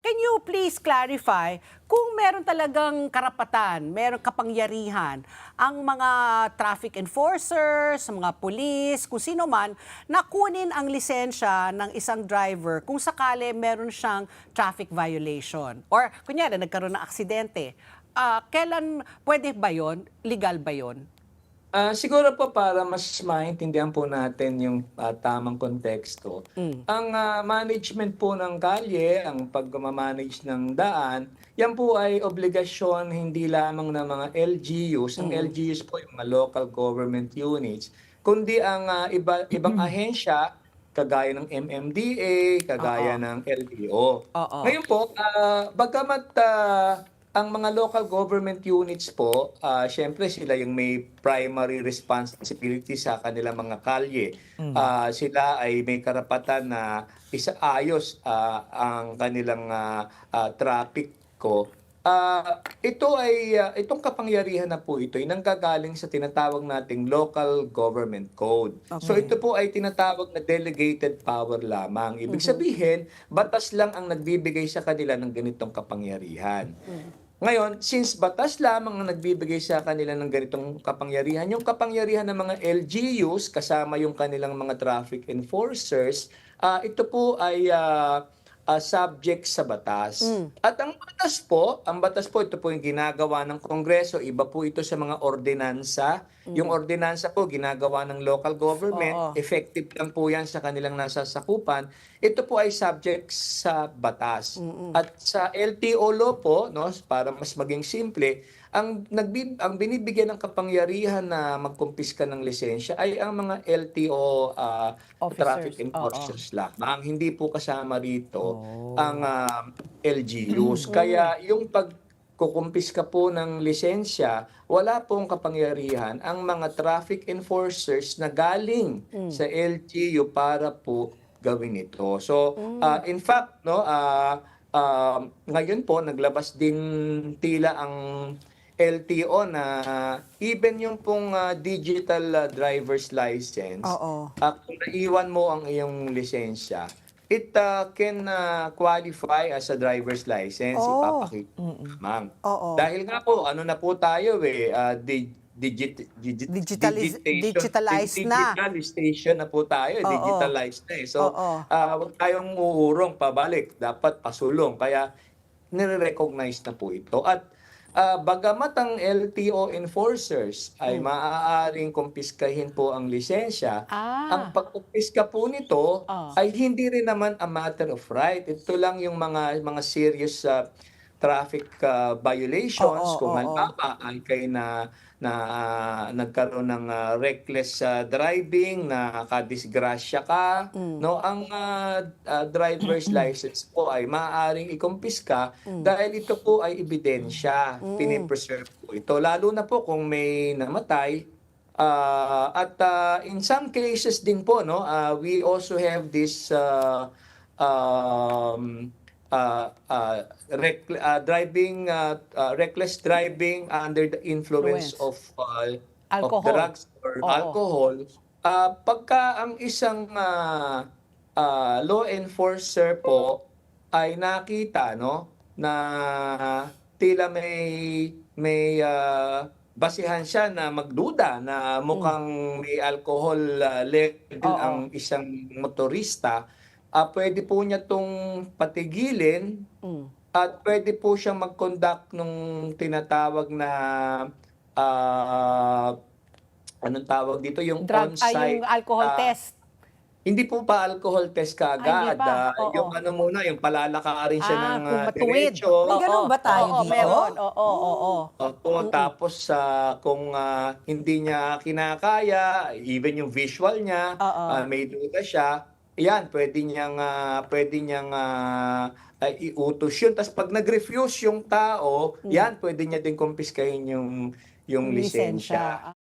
Can you please clarify kung meron talagang karapatan, meron kapangyarihan ang mga traffic enforcers, mga pulis, kung sino man, na kunin ang lisensya ng isang driver kung sakali meron siyang traffic violation? Or kunyari, nagkaroon ng aksidente. Kailan pwede ba yon? Legal ba yon? Siguro po para mas maintindihan po natin yung tamang konteksto, ang management po ng kalye, ang pagma-manage ng daan, yan po ay obligasyon hindi lamang ng mga LGUs. Ang LGUs po yung mga local government units, kundi ang ibang ahensya kagaya ng MMDA, Oo. kagaya ng LTO. Oo. Ngayon po, bagamat ang mga local government units po, siyempre sila yung may primary responsibility sa kanilang mga kalye. Sila ay may karapatan na isaayos ang kanilang traffic ko. Itong kapangyarihan na po ito ay nanggagaling sa tinatawag nating Local Government Code. So Okay. ito po ay tinatawag na delegated power lamang. Ibig sabihin, batas lang ang nagbibigay sa kanila ng ganitong kapangyarihan. Ngayon, since batas lamang ang nagbibigay sa kanila ng ganitong kapangyarihan, yung kapangyarihan ng mga LGUs kasama yung kanilang mga traffic enforcers, ito po ay subject sa batas. At ang batas po, ito po yung ginagawa ng Kongreso, iba po ito sa mga ordinansa. Yung ordinansa po, ginagawa ng local government, Oo. effective lang po yan sa kanilang nasasakupan. Ito po ay subject sa batas. At sa LTO law po, no, para mas maging simple, ang binibigyan ng kapangyarihan na magkumpiska ng lisensya ay ang mga LTO traffic Officers. Oo. enforcers lamang. Hindi po kasama rito ang Oh. LGUs. Kaya yung pagkukumpiska po ng lisensya, wala pong kapangyarihan ang mga traffic enforcers na galing sa LGU para po gawin ito. So, in fact, no, ngayon po naglabas din tila ang LTO na even yung pong digital driver's license, Oo. kung naiwan mo ang iyong lisensya, it can qualify as a driver's license, Oh. ipapakita lamang. Oo. Dahil nga po, ano na po tayo Digitalized na. digitalization na po tayo, Oo. digitalized na eh. So, Oo. huwag tayong uurong pabalik, dapat pasulong. Kaya nire-recognize na po ito. At bagamat ang LTO enforcers ay maaaring kumpiskahin po ang lisensya, ang Ah. pagkumpiska po nito Oh. ay hindi rin naman a matter of right. Ito lang yung mga serious traffic violations. Oo, Kung oo. halimbawa ay kayo nagkaroon ng reckless driving, nakadisgrasya ka, no, ang driver's license po ay maaaring ikumpiska dahil ito po ay ebidensya, pinipreserve po ito. Lalo na po kung may namatay. In some cases din po, no, we also have this reckless driving under the influence Influence. of Alcohol. drugs or Oo. alcohol. Pagka ang isang law enforcer po ay nakita, no, na tila may basihan siya na magduda na mukhang may alcohol level Oo. ang isang motorista, pwede po niya 'tong patigilin at pwede po siyang mag-conduct nung tinatawag na anong tawag dito, yung Yung on-site, alcohol test. hindi po pa alcohol test Hindi kaagad, pa. Oo. yung ano muna, yung palalakarin siya ng Kung matuwid. diretso. May Oo. ganun ba tayo Oo, dito? meron. Oo, oo. Opo, tapos kung hindi niya kinakaya, even yung visual niya, Oo. may duda siya, yan, pwede niyang iutos yun. Tapos pag nag-refuse yung tao, yan, pwede niya din kumpiskahin yung lisensya. Lisensya.